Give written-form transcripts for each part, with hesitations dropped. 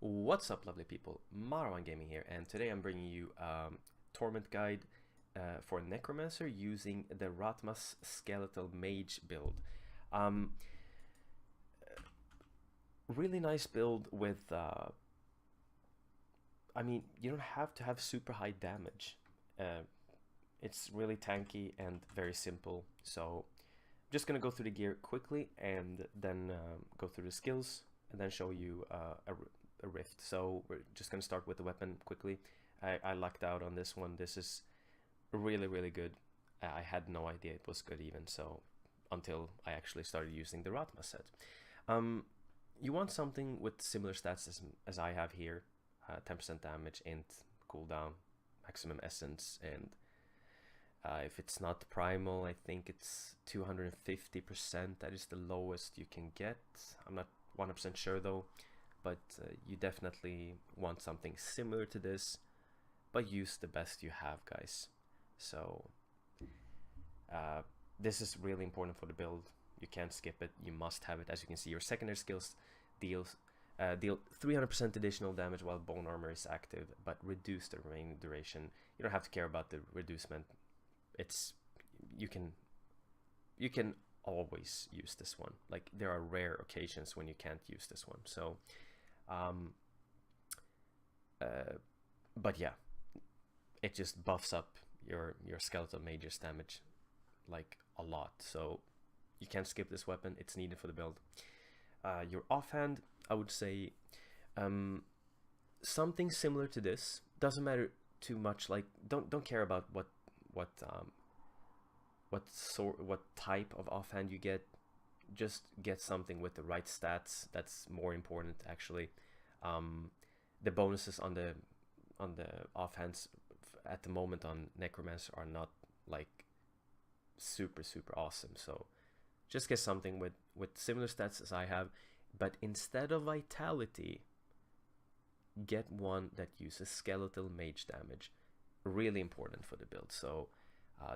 What's up, lovely people? Marwan Gaming here, and today I'm bringing you torment guide for Necromancer using the Ratmas Skeletal Mage build. Um, really nice build with, I mean, you don't have to have super high damage. It's really tanky and very simple, so I'm just gonna go through the gear quickly and then go through the skills and then show you a rift. So we're just gonna start with the weapon quickly. I lucked out on this one. This is really good. I had no idea it was good even so until I actually started using the Ratma set. You want something with similar stats as I have here. 10% damage, int, cooldown, maximum essence, and if it's not primal, I think it's 250%. That is the lowest you can get. I'm not 100% sure though, but you definitely want something similar to this, but use the best you have, guys. So this is really important for the build. You can't skip it. You must have it. As you can see, your secondary skills deal 300% additional damage while bone armor is active, but reduce the remaining duration. You don't have to care about the reducement. It's you can always use this one. Like, there are rare occasions when you can't use this one. So but yeah, it just buffs up your skeletal mage's damage like a lot, so you can't skip this weapon. It's needed for the build. Your offhand, I would say something similar to this. Doesn't matter too much. Like, don't care about what type of offhand you get. Just get something with the right stats. That's more important, actually. The bonuses on the offhands at the moment on Necromancer are not like super awesome, so just get something with similar stats as I have, but instead of vitality, get one that uses skeletal mage damage. Really important for the build. So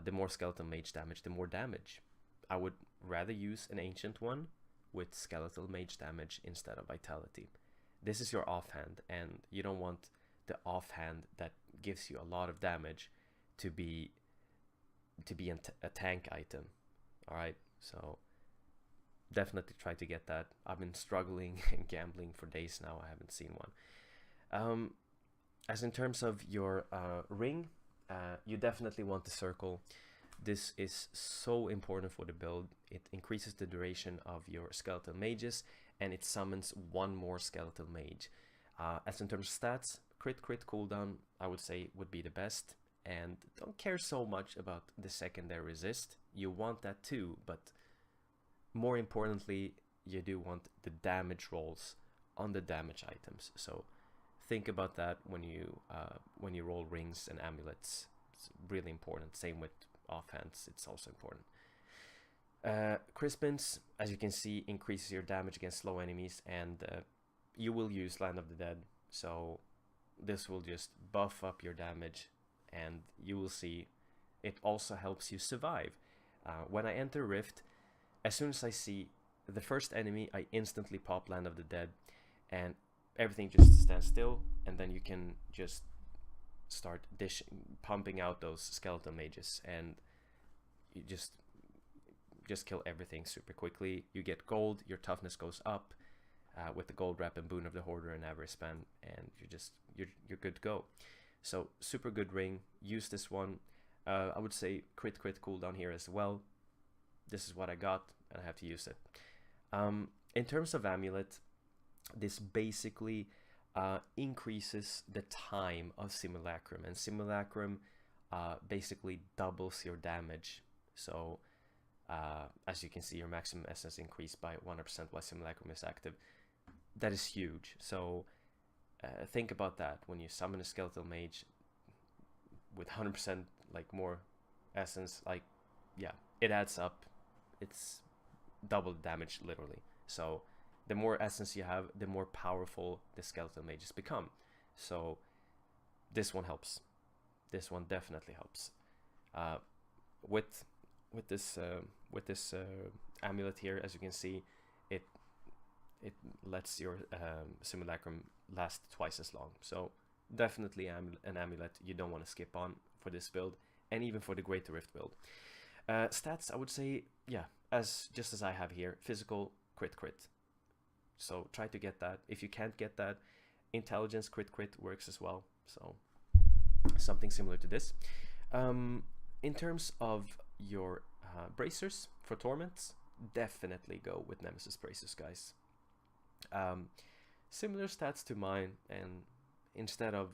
the more skeletal mage damage, the more damage. I would rather use an ancient one with skeletal mage damage instead of vitality. This is your offhand, and you don't want the offhand that gives you a lot of damage to be a tank item. All right, so definitely try to get that. I've been struggling and gambling for days now. I haven't seen one. As in terms of your ring, you definitely want the circle. This is so important for the build. It increases the duration of your skeletal mages, and it summons one more skeletal mage. As in terms of stats, crit cooldown, I would say, would be the best. And don't care so much about the secondary resist. You want that too, but more importantly, you do want the damage rolls on the damage items. So think about that when you roll rings and amulets. It's really important. Same with offhands, it's also important. Crispins, as you can see, increases your damage against slow enemies, and you will use Land of the Dead, so this will just buff up your damage, and you will see it also helps you survive. When I enter Rift, as soon as I see the first enemy, I instantly pop Land of the Dead, and everything just stands still, and then you can just start pumping out those skeletal mages, and you just kill everything super quickly. You get gold, your toughness goes up with the gold wrap and boon of the hoarder and avarice span, and you're good to go. So super good ring. Use this one. I would say crit cooldown here as well. This is what I got, and I have to use it. In terms of amulet, this basically increases the time of simulacrum, and simulacrum basically doubles your damage. So as you can see, your maximum essence increased by 100% while simulacrum is active. That is huge. So think about that when you summon a skeletal mage with 100% like more essence. Like, yeah, it adds up. It's double damage literally. So the more essence you have, the more powerful the skeletal mages become. So this one helps. This one definitely helps. With this amulet here, as you can see, it lets your simulacrum last twice as long. So definitely an amulet you don't want to skip on for this build, and even for the Greater Rift build. Stats, I would say, yeah, just as I have here, physical, crit, crit. So try to get that. If you can't get that, intelligence, crit, crit works as well. So something similar to this. In terms of your bracers for torments, definitely go with Nemesis bracers, guys. Similar stats to mine, and instead of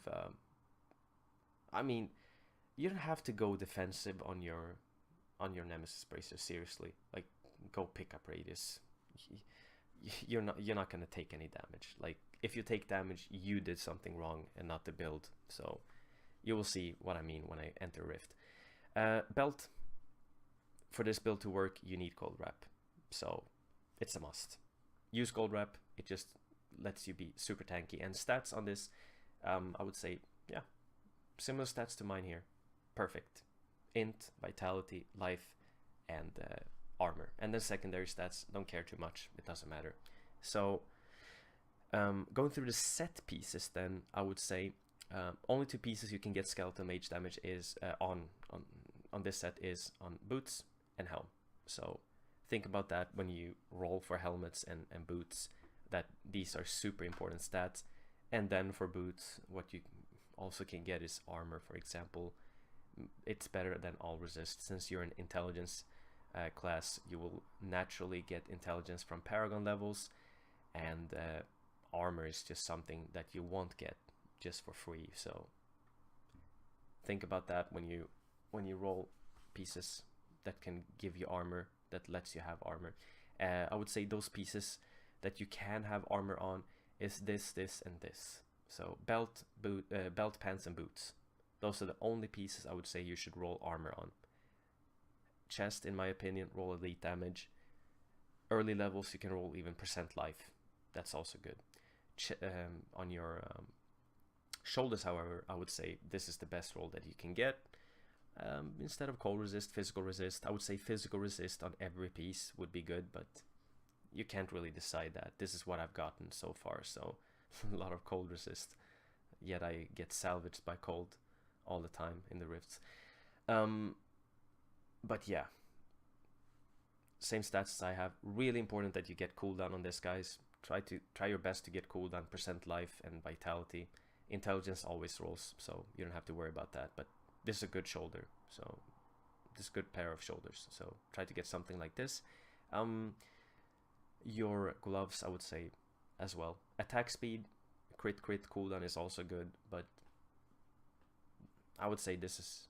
I mean, you don't have to go defensive on your Nemesis bracer, seriously. Like, go pick up radius. You're not gonna take any damage. Like, if you take damage, you did something wrong and not the build. So you will see what I mean when I enter Rift. Belt, for this build to work, you need Gold Wrap, so it's a must. Use Gold Wrap, it just lets you be super tanky. And stats on this, I would say, yeah, similar stats to mine here. Perfect. Int, vitality, life, and armor. And then secondary stats, don't care too much, it doesn't matter. So going through the set pieces, then I would say only 2 pieces you can get skeletal mage damage is on this set is on boots and helm. So think about that when you roll for helmets and boots, that these are super important stats. And then for boots, what you also can get is armor, for example. It's better than all resist. Since you're an intelligence class, you will naturally get intelligence from paragon levels, and armor is just something that you won't get just for free. So think about that when you roll pieces that can give you armor, that lets you have armor. I would say those pieces that you can have armor on is this, and this. So belt, pants, and boots. Those are the only pieces I would say you should roll armor on. Chest, in my opinion, roll elite damage. Early levels you can roll even percent life. That's also good. On your shoulders, however, I would say this is the best roll that you can get. Instead of cold resist, physical resist, I would say physical resist on every piece would be good, but you can't really decide that. This is what I've gotten so far, so a lot of cold resist, yet I get salvaged by cold all the time in the rifts. But yeah, same stats as I have. Really important that you get cooldown on this, guys. Try your best to get cooldown, percent life, and vitality. Intelligence always rolls, so you don't have to worry about that. But this is a good shoulder, so this is a good pair of shoulders. So try to get something like this. Your gloves, I would say, as well. Attack speed, crit cooldown is also good, but I would say this is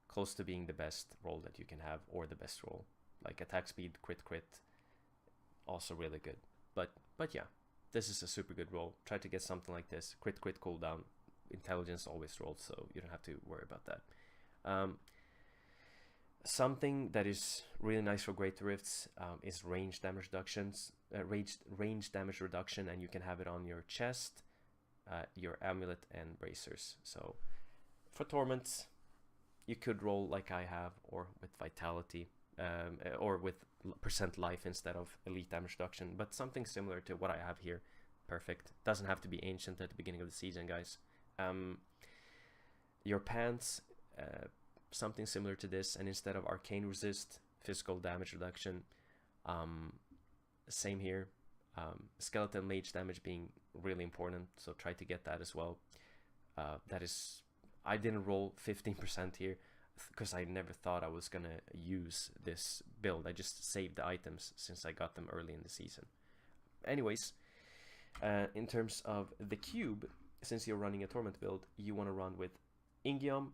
close to being the best roll that you can have, or the best roll. Like attack speed, crit, also really good. But yeah, this is a super good roll. Try to get something like this. Crit cooldown. Intelligence always rolls, so you don't have to worry about that. Something that is really nice for Great Rifts is range damage reductions. Range damage reduction, and you can have it on your chest, your amulet, and bracers. So for torments, you could roll like I have, or with vitality, or with percent life instead of elite damage reduction, but something similar to what I have here. Perfect. Doesn't have to be ancient at the beginning of the season, guys. Your pants, something similar to this, and instead of arcane resist, physical damage reduction. Same here. Skeleton mage damage being really important, so try to get that as well. That is, I didn't roll 15% here because I never thought I was gonna use this build. I just saved the items since I got them early in the season. Anyways, in terms of the cube, since you're running a torment build, you want to run with Ingium,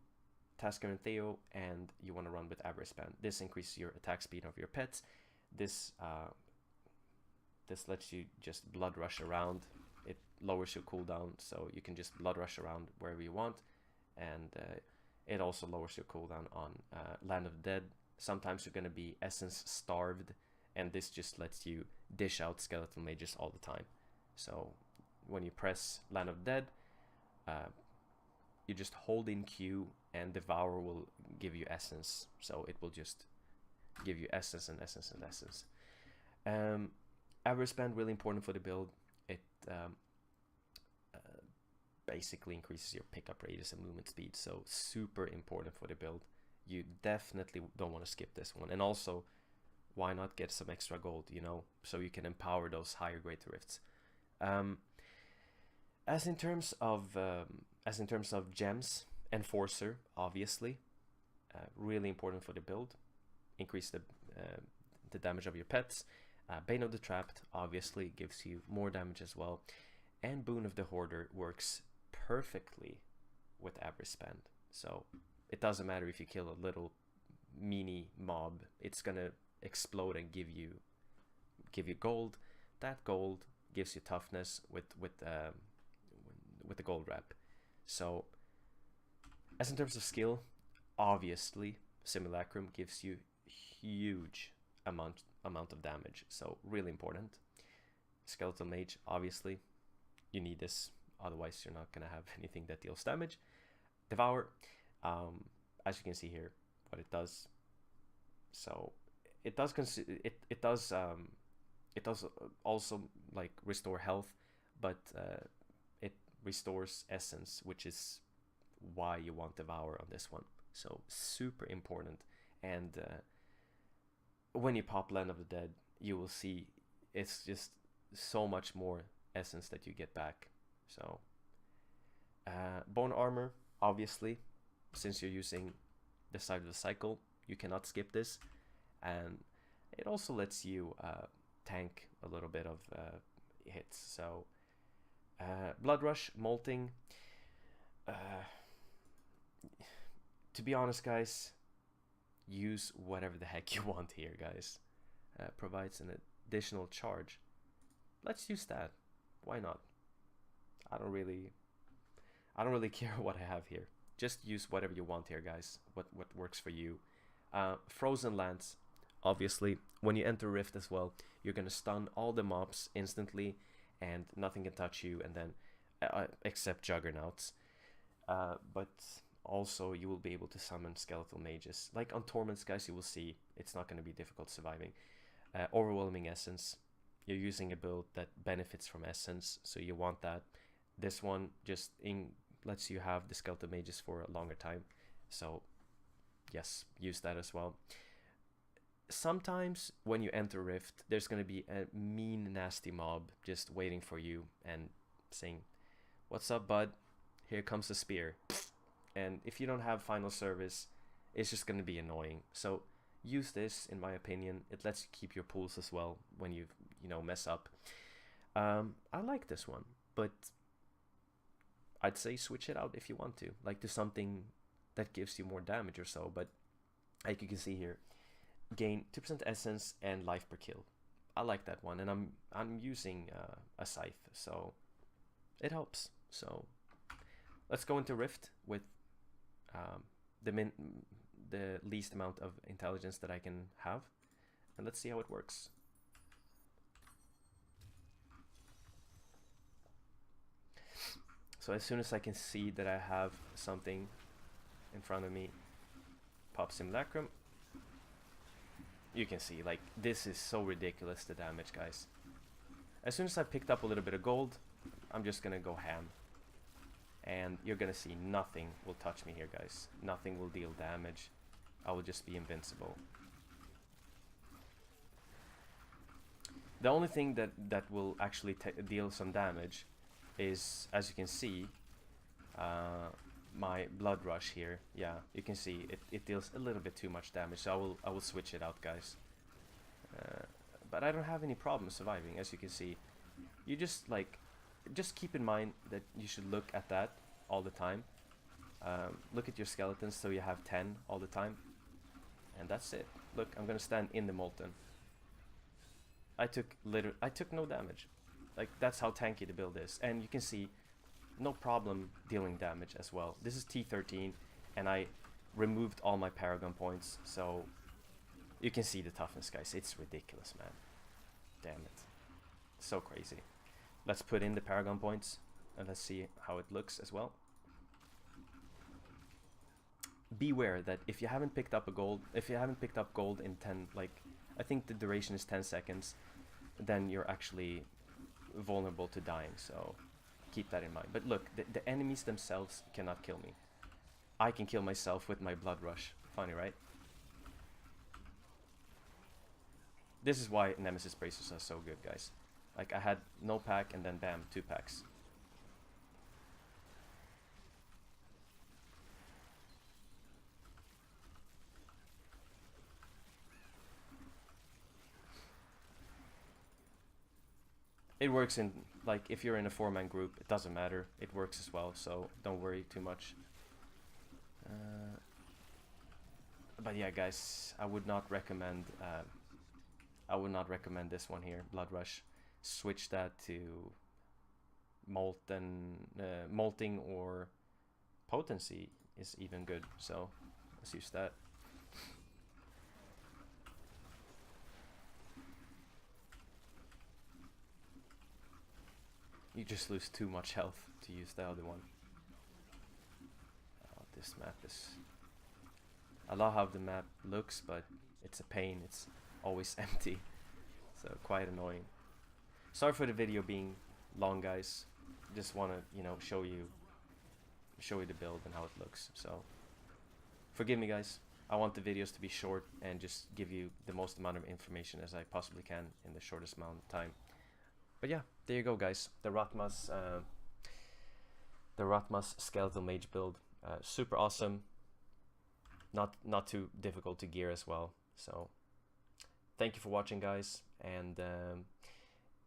Tasker and Theo, and you want to run with Avarice Band. This increases your attack speed of your pets. This lets you just blood rush around. It lowers your cooldown, so you can just blood rush around wherever you want. And it also lowers your cooldown on Land of the Dead. Sometimes you're going to be essence starved, and this just lets you dish out skeletal mages all the time. So when you press Land of the Dead, you just hold in Q, and Devour will give you essence. So it will just give you essence and essence and essence. Average spend, really important for the build. It basically increases your pickup radius and movement speed, so super important for the build. You definitely don't want to skip this one. And also, why not get some extra gold, you know, so you can empower those higher grade rifts. As in terms of gems, Enforcer, obviously, really important for the build. Increase the damage of your pets. Bane of the Trapped obviously gives you more damage as well, and Boon of the Hoarder works perfectly with average spend. So it doesn't matter if you kill a little mini mob, it's gonna explode and give you gold. That gold gives you toughness with the gold wrap. So as in terms of skill, obviously Simulacrum gives you huge amount of damage, so really important. Skeletal Mage, obviously you need this, otherwise you're not gonna have anything that deals damage. Devour, as you can see here, what it does. So it does also like restore health, but it restores essence, which is why you want Devour on this one. So super important. And when you pop Land of the Dead, you will see it's just so much more essence that you get back. So Bone Armor, obviously, since you're using the side of the cycle, you cannot skip this, and it also lets you tank a little bit of hits. So Blood Rush, Molting, to be honest guys, use whatever the heck you want here, guys. Provides an additional charge. Let's use that. Why not? I don't really care what I have here. Just use whatever you want here, guys. What works for you. Frozen Lance, obviously, when you enter Rift as well, you're gonna stun all the mobs instantly, and nothing can touch you, and then except Juggernauts. But also you will be able to summon Skeletal Mages. Like on Torments, guys, you will see it's not gonna be difficult surviving. Overwhelming Essence. You're using a build that benefits from Essence, so you want that. This one just lets you have the Skeletal Mages for a longer time, so yes, use that as well. Sometimes when you enter Rift, there's going to be a mean, nasty mob just waiting for you and saying, "What's up, bud? Here comes the spear." And if you don't have final service, it's just going to be annoying. So use this, in my opinion. It lets you keep your pools as well when you mess up. I like this one, but I'd say switch it out if you want to, like do something that gives you more damage or so. But like you can see here, gain 2% essence and life per kill. I like that one, and I'm using a scythe, so it helps. So let's go into Rift with the least amount of intelligence that I can have, and let's see how it works. So as soon as I can see that I have something in front of me, pop Simulacrum. You can see, like, this is so ridiculous, the damage, guys. As soon as I picked up a little bit of gold, I'm just gonna go ham. And you're gonna see nothing will touch me here, guys. Nothing will deal damage. I will just be invincible. The only thing that will actually deal some damage is, as you can see, my Blood Rush here. Yeah, you can see it deals a little bit too much damage, so I will switch it out, guys. But I don't have any problem surviving, as you can see. You just keep in mind that you should look at that all the time. Look at your skeletons, so you have 10 all the time, and that's it. Look, I'm gonna stand in the Molten. I took no damage. Like, that's how tanky the build is, and you can see no problem dealing damage as well. This is T13, and I removed all my Paragon points, so you can see the toughness, guys. It's ridiculous, man. Damn it. So crazy. Let's put in the Paragon points, and let's see how it looks as well. Beware that if you haven't picked up gold in 10, like, I think the duration is 10 seconds, then you're actually vulnerable to dying, so keep that in mind. But look, the enemies themselves cannot kill me. I can kill myself with my blood rush. Funny, right? This is why Nemesis bracers are so good, guys. Like, I had no pack and then bam, 2 packs. It works in, like, if you're in a 4-man group, it doesn't matter. It works as well, so don't worry too much. But yeah, guys, I would not recommend this one here, Blood Rush. Switch that to molting, or potency is even good, so let's use that. You just lose too much health to use the other one. Oh, this map is... I love how the map looks, but it's a pain. It's always empty, so quite annoying. Sorry for the video being long, guys. Just want to, you know, show you the build and how it looks. So forgive me, guys. I want the videos to be short and just give you the most amount of information as I possibly can in the shortest amount of time. But yeah, there you go, guys. The Ratmas Skeletal Mage build, super awesome. Not too difficult to gear as well. So thank you for watching, guys. And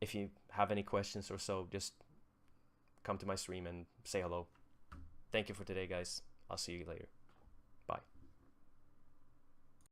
if you have any questions or so, just come to my stream and say hello. Thank you for today, guys. I'll see you later.